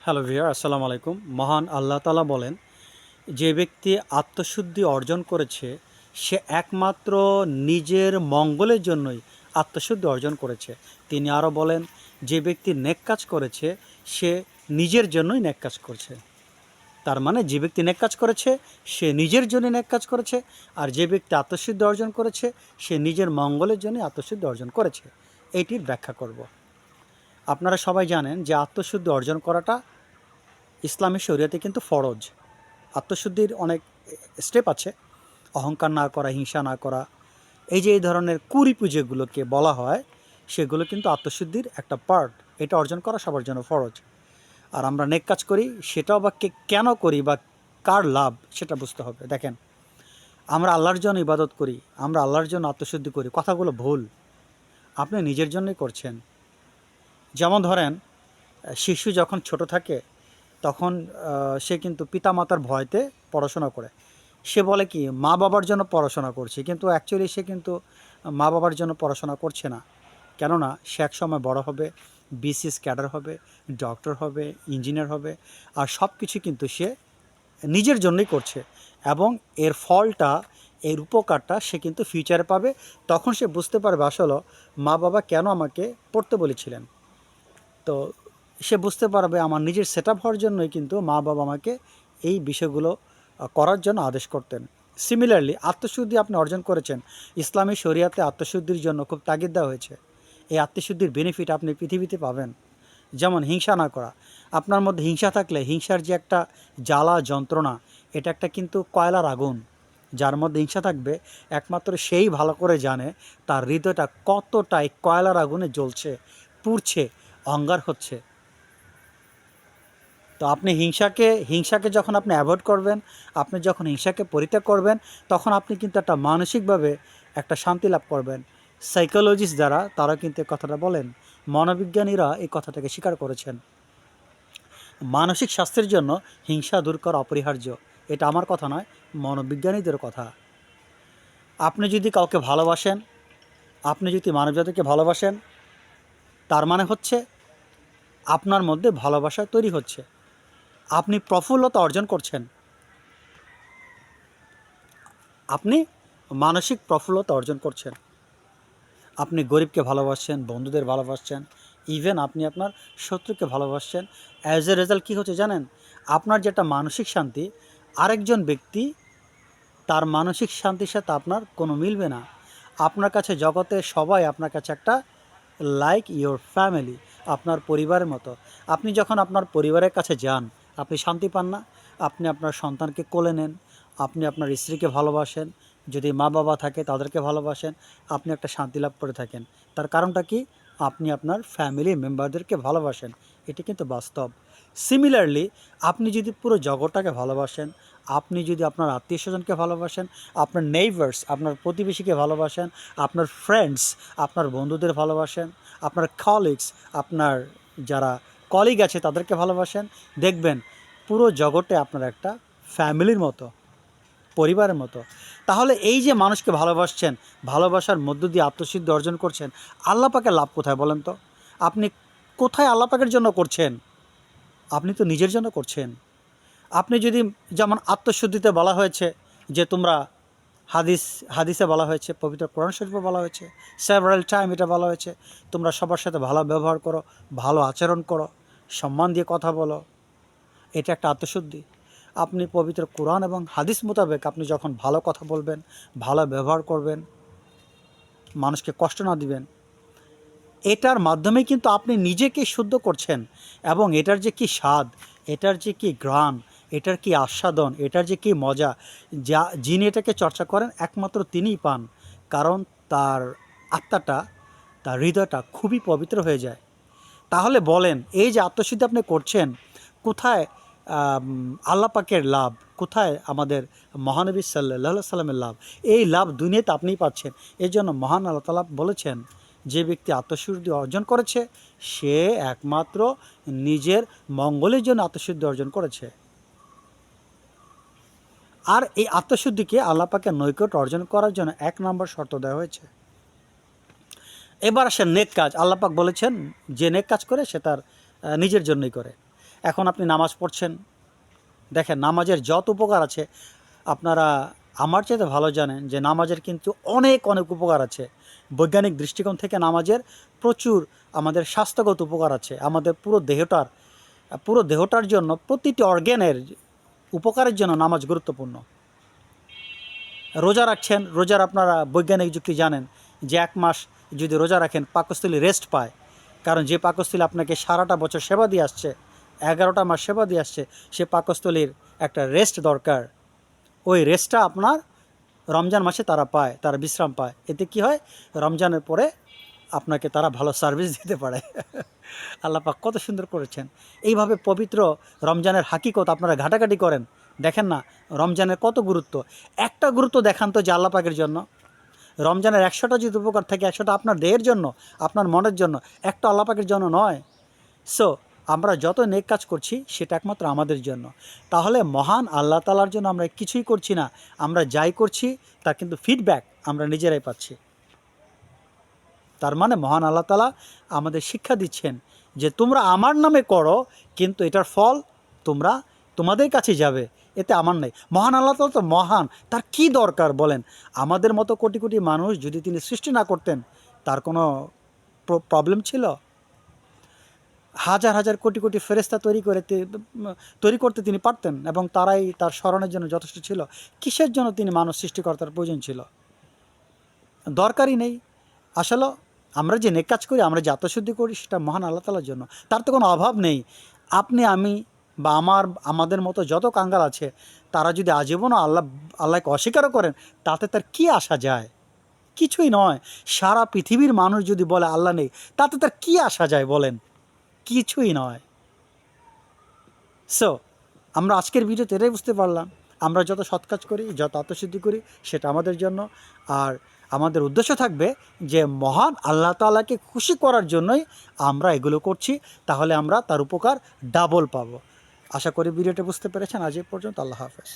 Hello viewer, আসসালামু আলাইকুম। মহান আল্লাহ তাআলা বলেন, যে ব্যক্তি আত্মশুদ্ধি অর্জন করেছে সে একমাত্র নিজের মঙ্গলের জন্যই আত্মশুদ্ধি অর্জন করেছে। তিনি আরও বলেন, যে ব্যক্তি নেক কাজ করেছে সে নিজের জন্যই নেক কাজ করছে। তার মানে যে ব্যক্তি নেক কাজ করেছে সে নিজের জন্য নেক কাজ করেছে, আর যে ব্যক্তি আত্মশুদ্ধি অর্জন করেছে সে নিজের মঙ্গলের জন্যই আত্মশুদ্ধি অর্জন করেছে। এইটির ব্যাখ্যা করব। আপনারা সবাই জানেন যে আত্মশুদ্ধি অর্জন করাটা ইসলামী শরীয়তে কিন্তু ফরজ। আত্মশুদ্ধির অনেক স্টেপ আছে, অহংকার না করা, হিংসা না করা, এই ধরনের কুরিপু যেগুলোকে বলা হয় সেগুলো কিন্তু আত্মশুদ্ধির একটা পার্ট। এটা অর্জন করা সবার জন্য ফরজ। আর আমরা নেক কাজ করি, সেটাও বা কেন করি বা কার লাভ সেটা বুঝতে হবে। দেখেন, আমরা আল্লাহর জন্য ইবাদত করি, আমরা আল্লাহর জন্য আত্মশুদ্ধি করি, কথাগুলো ভুল। আপনি নিজের জন্যই করছেন। যেমন ধরেন, শিশু যখন ছোট থাকে তখন সে কিন্তু পিতামাতার ভয়তে পড়াশোনা করে। সে বলে কি, মা বাবার জন্য পড়াশোনা করছে, কিন্তু অ্যাকচুয়ালি সে কিন্তু মা বাবার জন্য পড়াশোনা করছে না। কেননা সে এক সময় বড় হবে, বিসিএস ক্যাডার হবে, ডক্টর হবে, ইঞ্জিনিয়ার হবে, আর সব কিছু কিন্তু সে নিজের জন্যই করছে। এবং এর ফলটা, এর উপকারটা সে কিন্তু ফিউচারে পাবে। তখন সে বুঝতে পারবে আসলে মা বাবা কেন আমাকে পড়তে বলেছিলেন। তো সে বুঝতে পারবে আমার নিজের সেট আপ হওয়ার জন্যই কিন্তু মা বাবা আমাকে এই বিষয়গুলো করার জন্য আদেশ করতেন। সিমিলারলি আত্মশুদ্ধি আপনি অর্জন করেছেন, ইসলামী শরিয়াতে আত্মশুদ্ধির জন্য খুব তাগিদ দেওয়া হয়েছে। এই আত্মশুদ্ধির বেনিফিট আপনি পৃথিবীতে পাবেন। যেমন হিংসা না করা। আপনার মধ্যে হিংসা থাকলে, হিংসার যে একটা জ্বালা যন্ত্রণা, এটা একটা কিন্তু কয়লার আগুন। যার মধ্যে হিংসা থাকবে একমাত্র সেই ভালো করে জানে তার হৃদয়টা কতটাই কয়লার আগুনে জ্বলছে, পুড়ছে, অঙ্গার হচ্ছে। তো আপনি হিংসাকে যখন আপনি অ্যাভয়েড করবেন, আপনি যখন হিংসাকে পরিত্যাগ করবেন, তখন আপনি কিন্তু একটা মানসিকভাবে একটা শান্তি লাভ করবেন। সাইকোলজিস্ট যারা, তারা কিন্তু এই কথাটা বলেন, মনোবিজ্ঞানীরা এই কথাটাকে স্বীকার করেছেন। মানসিক স্বাস্থ্যের জন্য হিংসা দূর করা অপরিহার্য। এটা আমার কথা নয়, মনোবিজ্ঞানীদের কথা। আপনি যদি কাউকে ভালোবাসেন, আপনি যদি মানবজাতিকে ভালোবাসেন, তার মানে হচ্ছে আপনার মধ্যে ভালোবাসা তৈরি হচ্ছে, আপনি প্রফুল্লতা অর্জন করছেন, আপনি মানসিক প্রফুল্লতা অর্জন করছেন। আপনি গরিবকে ভালোবাসছেন, বন্ধুদের ভালোবাসছেন, ইভেন আপনি আপনার শত্রুকে ভালোবাসছেন। অ্যাজ এ রেজাল্ট কী হচ্ছে জানেন? আপনার যেটা মানসিক শান্তি, আরেকজন ব্যক্তি তার মানসিক শান্তির সাথে আপনার কোনো মিলবে না। আপনার কাছে জগতে সবাই আপনার কাছে একটা লাইক ইয়োর ফ্যামিলি, আপনার পরিবারের মতো। আপনি যখন আপনার পরিবারের কাছে যান, আপনি শান্তি পান না? আপনি আপনার সন্তানকে কোলে নেন, আপনি আপনার স্ত্রীকে ভালোবাসেন, যদি মা বাবা থাকে তাদেরকে ভালোবাসেন, আপনি একটা শান্তি লাভ করে থাকেন। তার কারণটা কি? আপনি আপনার ফ্যামিলি মেম্বারদেরকে ভালোবাসেন। এটি কিন্তু বাস্তব। সিমিলারলি আপনি যদি পুরো জগৎটাকে ভালোবাসেন, আপনি যদি আপনার আত্মীয় স্বজনকে ভালোবাসেন, আপনার নেইবার্স, আপনার প্রতিবেশীকে ভালোবাসেন, আপনার ফ্রেন্ডস, আপনার বন্ধুদের ভালোবাসেন, আপনার কলিগস, আপনার যারা কলিগ আছে তাদেরকে ভালোবাসেন, দেখবেন পুরো জগতে আপনার একটা ফ্যামিলির মতো, পরিবারের মতো। তাহলে এই যে মানুষকে ভালোবাসছেন, ভালোবাসার মধ্য দিয়ে আত্মসিদ্ধি অর্জন করছেন, আল্লাহ পাকের লাভ কোথায় বলেন তো? আপনি কোথায় আল্লাহ পাকের জন্য করছেন? আপনি তো নিজের জন্য করছেন। আপনি যদি, যেমন আত্মশুদ্ধিতে বলা হয়েছে যে তোমরা, হাদিসে বলা হয়েছে, পবিত্র কোরআন শরীফে বলা হয়েছে, সেভারাল টাইম এটা বলা হয়েছে, তোমরা সবার সাথে ভালো ব্যবহার করো, ভালো আচরণ করো, সম্মান দিয়ে কথা বলো। এটা একটা আত্মশুদ্ধি। আপনি পবিত্র কোরআন এবং হাদিস মোতাবেক আপনি যখন ভালো কথা বলবেন, ভালো ব্যবহার করবেন, মানুষকে কষ্ট না দিবেন, এটার মাধ্যমে কিন্তু আপনি নিজেকে শুদ্ধ করছেন। এবং এটার যে কি স্বাদ, এটার যে কি ঘ্রাণ, এটার কি আস্বাদন, এটার যে কি মজা, যিনি এটাকে চর্চা করেন একমাত্র তিনিই পান। কারণ তার আত্মাটা, তার হৃদয়টা খুবই পবিত্র হয়ে যায়। তাহলে বলেন, এই যে আত্মশুদ্ধি আপনি করছেন, কোথায় আল্লাহ পাকের লাভ, কোথায় আমাদের মহানবী সাল্লাল্লাহু আলাইহি সাল্লামের লাভ? এই লাভ দুনিয়াতে আপনিই পাচ্ছেন। এই জন্য মহান আল্লাহ তাআলা বলেছেন, যে ব্যক্তি আত্মশুদ্ধি অর্জন করেছে সে একমাত্র নিজের মঙ্গলের জন্য আত্মশুদ্ধি অর্জন করেছে। আর এই আত্মশুদ্ধিকে আল্লাহ পাকের নৈকট্য অর্জন করার জন্য 1 নম্বর শর্ত দেওয়া হয়েছে। এবার আসেন নেক কাজ। আল্লাহ পাক বলেছেন, যে নেক কাজ করে সে তার নিজের জন্যই করে। এখন আপনি নামাজ পড়ছেন, দেখেন নামাজের যত উপকার আছে আপনারা আমার চাইতে ভালো জানেন যে নামাজের কিন্তু অনেক অনেক উপকার আছে। বৈজ্ঞানিক দৃষ্টিকোণ থেকে নামাজের প্রচুর আমাদের স্বাস্থ্যগত উপকার আছে। আমাদের পুরো দেহটার জন্য, প্রতিটি অর্গ্যানের উপকারের জন্য নামাজ গুরুত্বপূর্ণ। রোজা রাখছেন, রোজার আপনারা বৈজ্ঞানিক যুক্তি জানেন যে 1 মাস যদি রোজা রাখেন পাকস্থলী রেস্ট পায়, কারণ যে পাকস্থলী আপনাকে সারাটা বছর সেবা দিয়ে আসছে, 11টা মাস সেবা দিয়ে আসছে, সে পাকস্থলীর একটা রেস্ট দরকার। ওই রেস্টটা আপনার রমজান মাসে তারা পায়, তারা বিশ্রাম পায়। এতে কি হয়, রমজানের পরে আপনাকে তারা ভালো সার্ভিস দিতে পারে। আল্লাহ পাক কত সুন্দর করেছেন। এইভাবে পবিত্র রমজানের হাকিকত আপনারা ঘাটাঘাটি করেন, দেখেন না রমজানের কত গুরুত্ব। একটা গুরুত্ব দেখান তো যে আল্লাহ পাকের জন্য রমজানের 100টা যদি উপকার থাকে, 100টা আপনার দেহের জন্য, আপনার মনের জন্য, একটা আল্লাহ পাকের জন্য নয়। সো আমরা যত নেক কাজ করছি সেটা একমাত্র আমাদের জন্য। তাহলে মহান আল্লাহ তাআলার জন্য আমরা কিছুই করছি না, আমরা যাই করছি তার কিন্তু ফিডব্যাক আমরা নিজেরাই পাচ্ছি। তার মানে মহান আল্লাহ তাআলা আমাদের শিক্ষা দিচ্ছেন যে তোমরা আমার নামে করো, কিন্তু এটার ফল তোমাদের কাছে যাবে, এতে আমার নেই। মহান আল্লাহ তাআলা তো মহান, তার কি দরকার বলেন? আমাদের মতো কোটি কোটি মানুষ যদি তিনি সৃষ্টি না করতেন, তার কোনো প্রবলেম ছিল? হাজার হাজার কোটি কোটি ফেরেশতা তৈরি করতে তিনি পারতেন, এবং তারাই তার স্মরণের জন্য যথেষ্ট ছিল। কিসের জন্য তিনি মানুষ সৃষ্টিকর্তার প্রয়োজন ছিল? দরকারই নেই। আসলে আমরা যে নেক কাজ করি, আমরা যে আত্মশুদ্ধি করি, সেটা মহান আল্লাহ তাআলার জন্য, তার তো কোনো অভাব নেই। আপনি, আমি বা আমাদের মতো যত কাঙ্গাল আছে, তারা যদি আজীবনও আল্লাহকে অস্বীকারও করেন, তাতে তার কি আসা যায়? কিছুই নয়। সারা পৃথিবীর মানুষ যদি বলে আল্লাহ নেই, তাতে তার কি আসা যায় বলেন? কিছুই নয়। সো আমরা আজকের ভিডিওতে এটাই বুঝতে পারলাম, আমরা যত সৎ কাজ করি, যত আত্মশুদ্ধি করি, সেটা আমাদের জন্য। আর আমাদের উদ্দেশ্য থাকবে যে মহান আল্লাহ তাআলাকে খুশি করার জন্যই আমরা এগুলো করছি, তাহলে আমরা তার উপকার ডাবল পাবো। আশা করি ভিডিওটা বুঝতে পেরেছেন। আজ এই পর্যন্ত। আল্লাহ হাফেজ।